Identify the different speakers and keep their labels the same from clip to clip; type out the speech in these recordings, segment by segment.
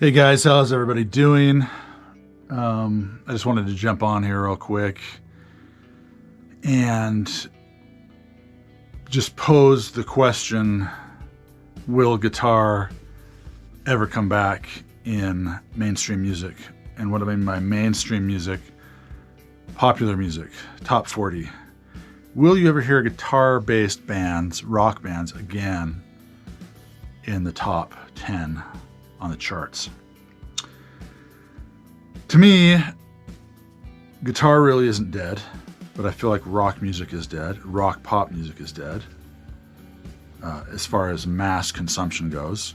Speaker 1: Hey guys, how's everybody doing? I just wanted to jump on here real quick and just pose the question, will guitar ever come back in mainstream music? And what I mean by mainstream music, popular music, top 40. Will you ever hear guitar-based bands, rock bands, again in the top 10 on the charts? To me, guitar really isn't dead, but I feel like rock music is dead. Rock pop music is dead, as far as mass consumption goes.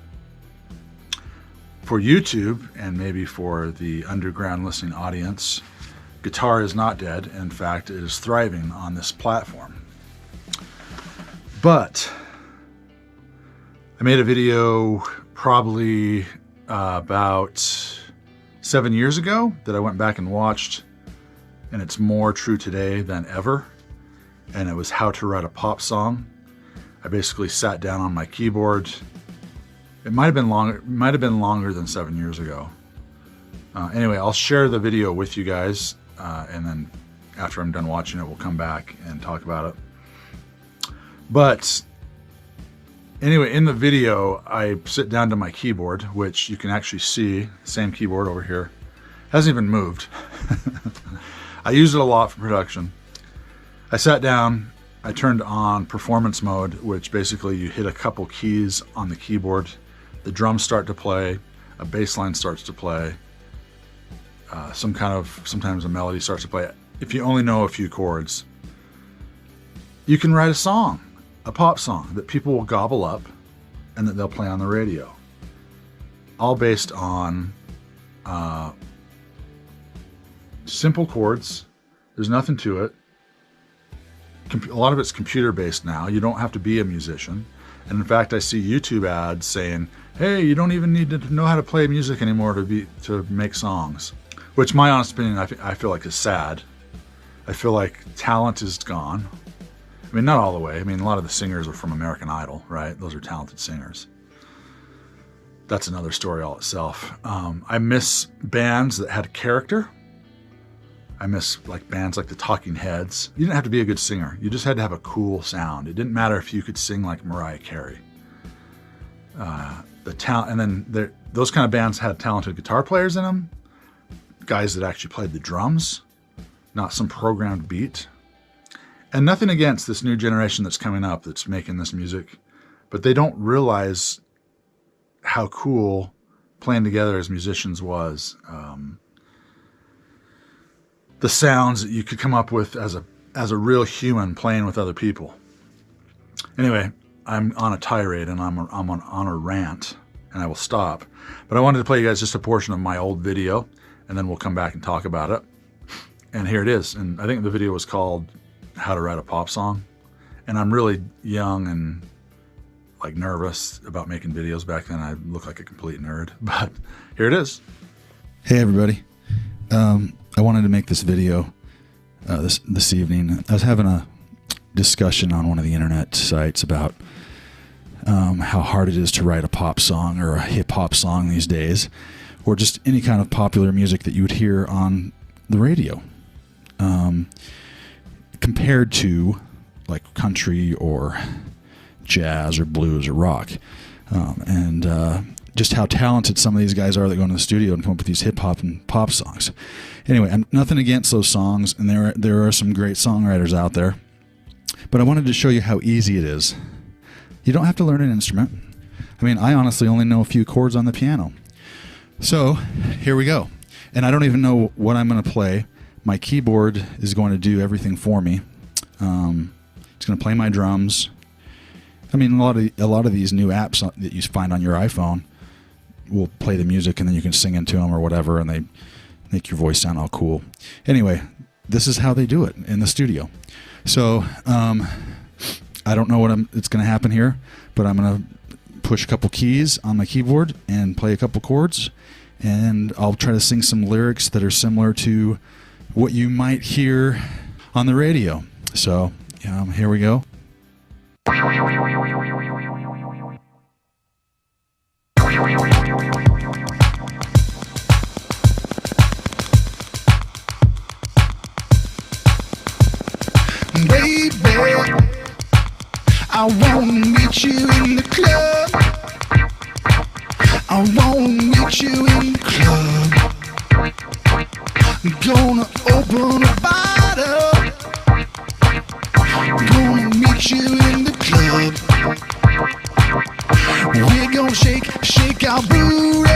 Speaker 1: For YouTube, and maybe for the underground listening audience, guitar is not dead. In fact, it is thriving on this platform. But I made a video probably about 7 years ago that I went back and watched, and it's more true today than ever. And it was how to write a pop song. I basically sat down on my keyboard. It might have been longer than 7 years ago. Anyway, I'll share the video with you guys, and then after I'm done watching it, we'll come back and talk about it. But anyway, in the video, I sit down to my keyboard, which you can actually see, same keyboard over here. Hasn't even moved. I use it a lot for production. I sat down, I turned on performance mode, which basically you hit a couple keys on the keyboard, the drums start to play, a bass line starts to play, sometimes a melody starts to play. If you only know a few chords, you can write a song. A pop song that people will gobble up and that they'll play on the radio. All based on simple chords. There's nothing to it. A lot of it's computer based now. You don't have to be a musician. And in fact, I see YouTube ads saying, hey, you don't even need to know how to play music anymore to make songs. Which, my honest opinion, I feel like is sad. I feel like talent is gone. I mean, not all the way. I mean, a lot of the singers are from American Idol, right? Those are talented singers. That's another story all itself. I miss bands that had character. I miss bands like the Talking Heads. You didn't have to be a good singer. You just had to have a cool sound. It didn't matter if you could sing like Mariah Carey. And then those kind of bands had talented guitar players in them, guys that actually played the drums, not some programmed beat. And nothing against this new generation that's coming up that's making this music, but they don't realize how cool playing together as musicians was. The sounds that you could come up with as a real human playing with other people. Anyway, I'm on a tirade and I'm on a rant, and I will stop. But I wanted to play you guys just a portion of my old video, and then we'll come back and talk about it. And here it is. And I think the video was called How to Write a Pop Song. And I'm really young and nervous about making videos. Back then I looked like a complete nerd, but here it is. Hey everybody. I wanted to make this video this evening. I was having a discussion on one of the internet sites about how hard it is to write a pop song or a hip hop song these days, or just any kind of popular music that you would hear on the radio. Compared to country or jazz or blues or rock, and just how talented some of these guys are that go into the studio and come up with these hip hop and pop songs. Anyway, nothing against those songs, and there are some great songwriters out there, but I wanted to show you how easy it is. You don't have to learn an instrument. I mean, I honestly only know a few chords on the piano. So here we go. And I don't even know what I'm going to play. My keyboard is going to do everything for me. It's going to play my drums. I mean, a lot of these new apps that you find on your iPhone will play the music, and then you can sing into them or whatever, and they make your voice sound all cool. Anyway, this is how they do it in the studio. So I don't know it's going to happen here, but I'm going to push a couple keys on my keyboard and play a couple chords, and I'll try to sing some lyrics that are similar to what you might hear on the radio. So here we go. I wanna meet you in the club. I wanna meet you in the club. I'm gonna open a bottle. I'm gonna meet you in the club. We're gonna shake our booty.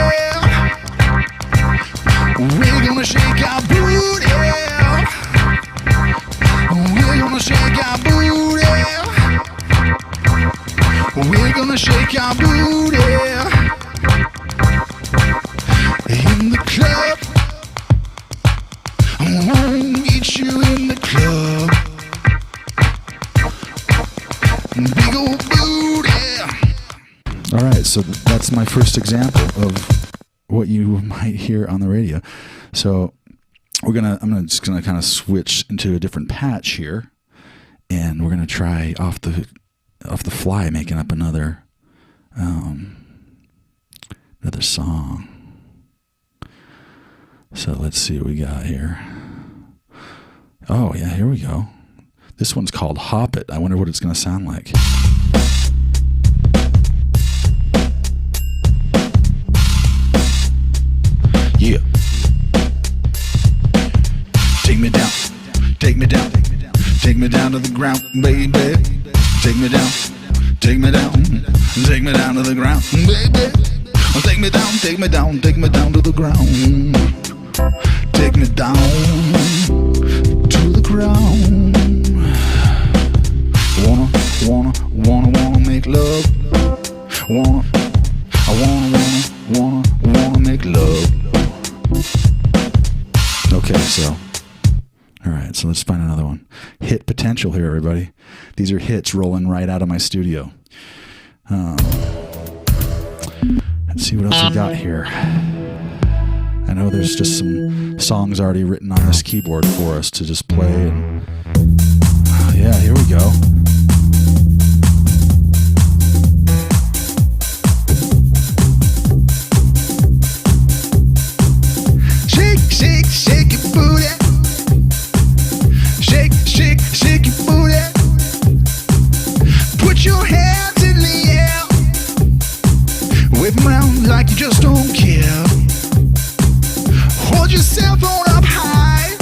Speaker 1: We're gonna shake our booty. We're gonna shake our booty. We're gonna shake our booty in the club. I wanna meet you in the club. Big old booty. All right, so that's my first example of what you might hear on the radio. So I'm just gonna kind of switch into a different patch here, and we're gonna try off the fly making up another song. So let's see what we got here. Oh yeah, here we go. This one's called Hop It. I wonder what it's gonna sound like. Yeah. Take me down, take me down, take me down to the ground, baby. Take me down, take me down, take me down to the ground, baby. Take me down, take me down, take me down to the ground. Take me down to the ground. Wanna make love. Wanna make love. Okay, so. All right, so let's find another one. Hit potential here, everybody. These are hits rolling right out of my studio. Let's see what else we got here. I know there's just some songs already written on this keyboard for us to just play. And, yeah, here we go. Shake, shake, shake your booty. Shake, shake, shake your booty. Put your hands in the air. Wave them around like you just don't care. Hold your cell phone up high.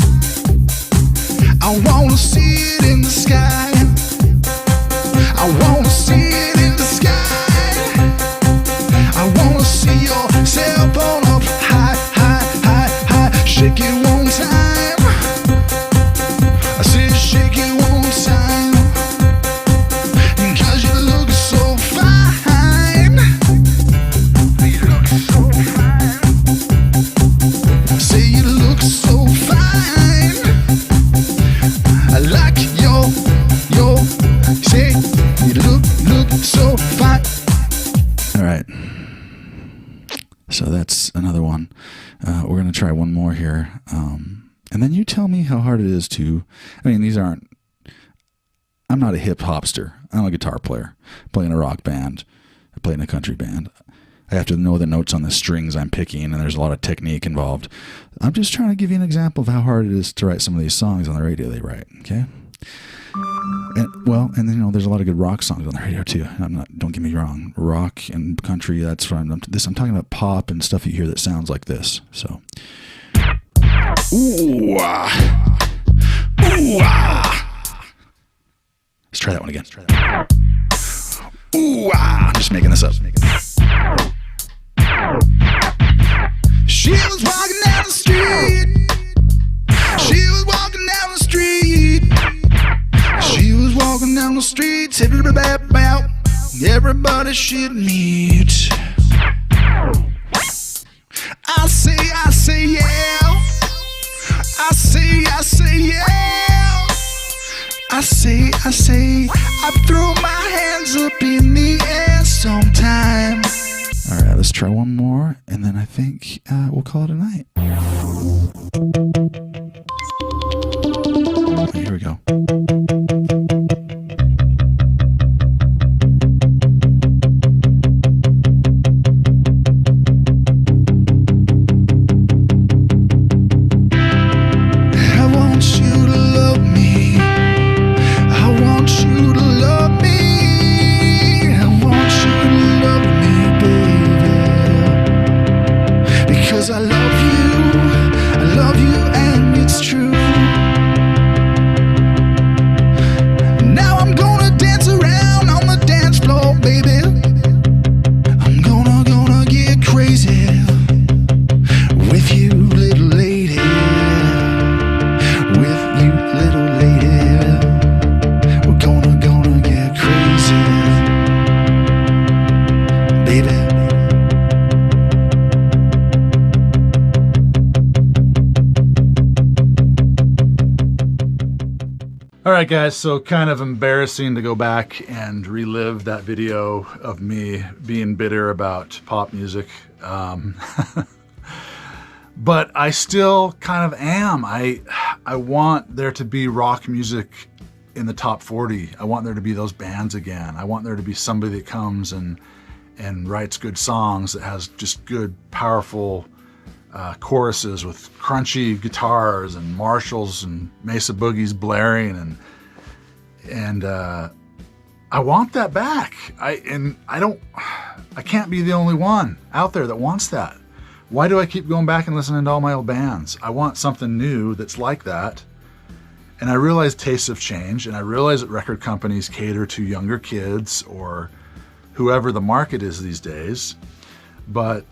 Speaker 1: I wanna see it in the sky. I wanna see it in the sky. I wanna see your cell phone up high, high, high, high. Shake it one time. I said shake it one time. 'Cause you look so fine. You look so fine. Say you look so fine. I like your say you look so fine. All right. So that's another one. We're gonna try one more here. And then you tell me how hard it is to, I mean, I'm not a hip hopster. I'm a guitar player. I play in a rock band. I play in a country band. I have to know the notes on the strings I'm picking, and there's a lot of technique involved. I'm just trying to give you an example of how hard it is to write some of these songs on the radio they write, okay? And then, there's a lot of good rock songs on the radio too. Don't get me wrong. Rock and country, that's what I'm talking about pop and stuff you hear that sounds like this. So, ooh, ooh, let's try that one again. Ooh, I'm just making this up. She was walking down the street. She was walking down the street. She was walking down the street, tipping about everybody she'd meet. I say yeah. I say yeah. I say I throw my hands up in the air sometime. All right, let's try one more, and then I think we'll call it a night. Here we go. I want you to love me. All right, guys, so kind of embarrassing to go back and relive that video of me being bitter about pop music. But I still kind of am. I want there to be rock music in the top 40. I want there to be those bands again. I want there to be somebody that comes and writes good songs that has just good, powerful choruses with crunchy guitars and Marshalls and Mesa Boogies blaring, and I want that back. I can't be the only one out there that wants that. Why do I keep going back and listening to all my old bands? I want something new that's like that. And I realize tastes have changed, and I realize that record companies cater to younger kids or whoever the market is these days. But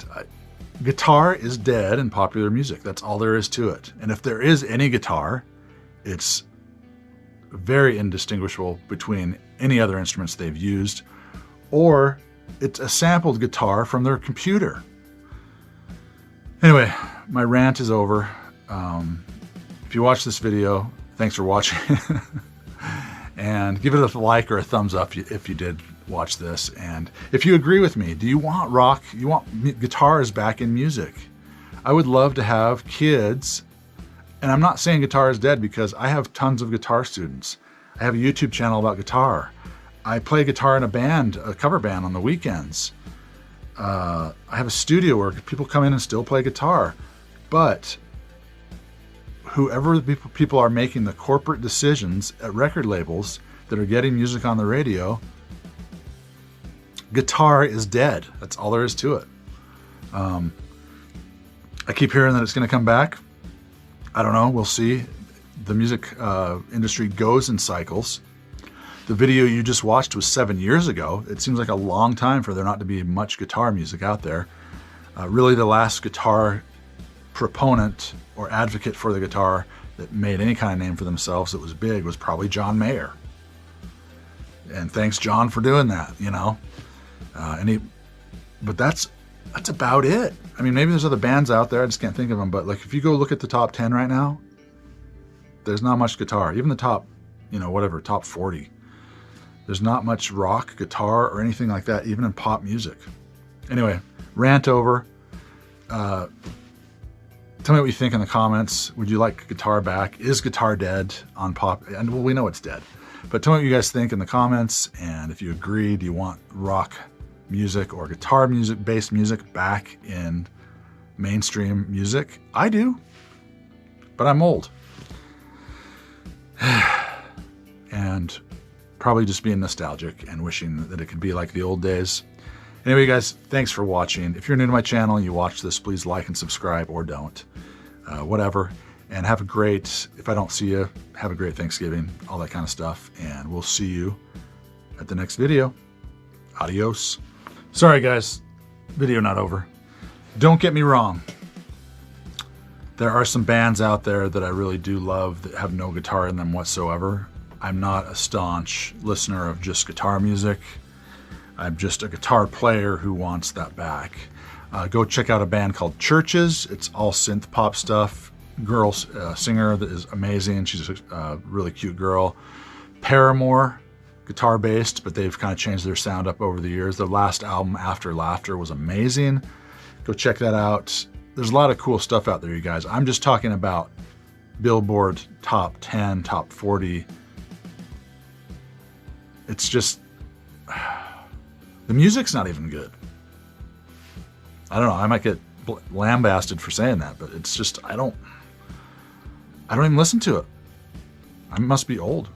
Speaker 1: guitar is dead in popular music. That's all there is to it. And if there is any guitar, it's very indistinguishable between any other instruments they've used, or it's a sampled guitar from their computer. Anyway, my rant is over. If you watch this video, thanks for watching. And give it a like or a thumbs up if you did watch this. And if you agree with me, do you want rock? You want guitars back in music? I would love to have kids, and I'm not saying guitar is dead because I have tons of guitar students. I have a YouTube channel about guitar. I play guitar in a band, a cover band on the weekends. I have a studio where people come in and still play guitar. But whoever the people are making the corporate decisions at record labels that are getting music on the radio, guitar is dead. That's all there is to it. I keep hearing that it's going to come back. I don't know. We'll see. The music industry goes in cycles. The video you just watched was 7 years ago. It seems like a long time for there not to be much guitar music out there. Really, the last guitar proponent or advocate for the guitar that made any kind of name for themselves that was big was probably John Mayer. And thanks, John, for doing that, you know. But that's about it. I mean, maybe there's other bands out there. I just can't think of them. But like, if you go look at the top 10 right now, there's not much guitar. Even the top, top 40. There's not much rock, guitar, or anything like that, even in pop music. Anyway, rant over. Tell me what you think in the comments. Would you like guitar back? Is guitar dead on pop? And well, we know it's dead. But tell me what you guys think in the comments. And if you agree, do you want rock music or guitar music, based music back in mainstream music? I do, but I'm old. And probably just being nostalgic and wishing that it could be like the old days. Anyway, guys, thanks for watching. If you're new to my channel and you watch this, please like and subscribe, or don't. Whatever. And have a great, if I don't see you, have a great Thanksgiving, all that kind of stuff. And we'll see you at the next video. Adios. Sorry, guys. Video not over. Don't get me wrong. There are some bands out there that I really do love that have no guitar in them whatsoever. I'm not a staunch listener of just guitar music. I'm just a guitar player who wants that back. Go check out a band called Churches. It's all synth pop stuff. Girl singer that is amazing. She's a really cute girl. Paramore, guitar based, but they've kind of changed their sound up over the years. Their last album, After Laughter, was amazing. Go check that out. There's a lot of cool stuff out there, you guys. I'm just talking about Billboard top 10, top 40. It's just, the music's not even good. I don't know, I might get lambasted for saying that, but it's just, I don't even listen to it. I must be old.